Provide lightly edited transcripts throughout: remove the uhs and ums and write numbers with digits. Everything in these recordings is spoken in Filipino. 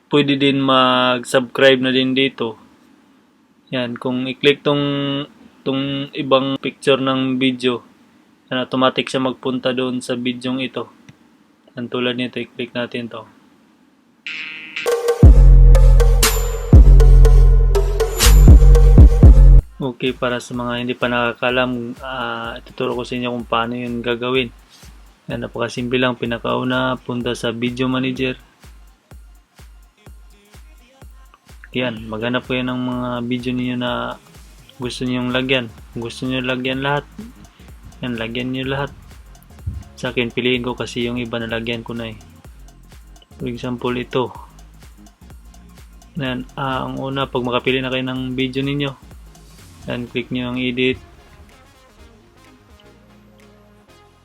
pwede din mag-subscribe na din dito. Yan, kung i-click tong ibang picture ng video, yan, automatic siya magpunta doon sa video ito. Yan, tulad nito, i-click natin to. Okay, para sa mga hindi pa nakakalam, ituturo ko sa inyo kung paano yun gagawin. Yan, napakasimple lang. Pinakauna, punta sa video manager. Yan, maghanap po yan ng mga video niyo na gusto niyong lagyan. Kung gusto niyo lagyan lahat, yan, lagyan niyo lahat. Sa akin, piliin ko kasi yung iba na lagyan ko na eh. For example, ito. Yan, ang una, pag makapili na kayo ng video ninyo, yan, click nyo ang edit.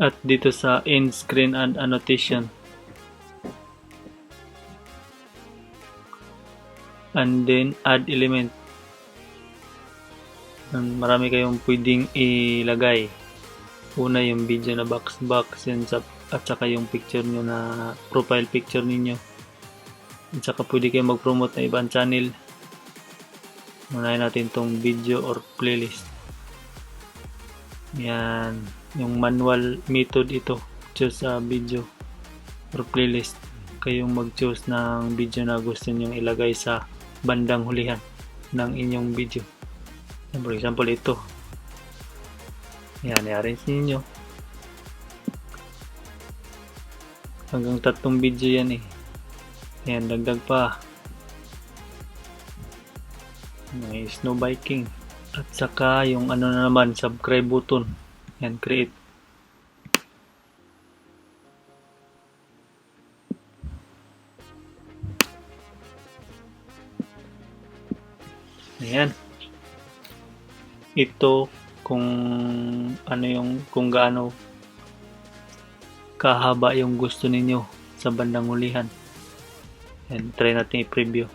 At dito sa end screen and annotation. And then add element. Marami kayong pwedeng ilagay. Una yung video na box yan, at saka yung picture nyo na profile picture ninyo. At saka pwede kayong mag-promote na ibang channel. Unahin natin tong video or playlist. Yan, yung manual method ito. Choose a video or playlist. Kayong mag-choose ng video na gusto nyong ilagay sa bandang hulihan ng inyong video. For example, ito. Yan, i-arrange ninyo. Hanggang 3 video yan eh. Yan, dagdag pa. May snow biking. At saka yung ano na naman, subscribe button. Yan, create. Ayan. Ito kung ano yung kung gaano kahaba yung gusto ninyo sa bandang hulihan. Ayan, try natin i-preview.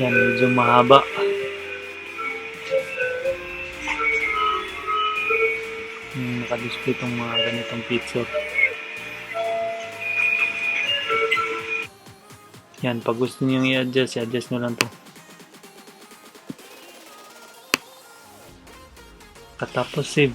Yan, medyo mahaba. Naka-display itong mga ganitong picture. Yan, pag gusto niyo i-adjust, i-adjust nyo lang to. Katapos save.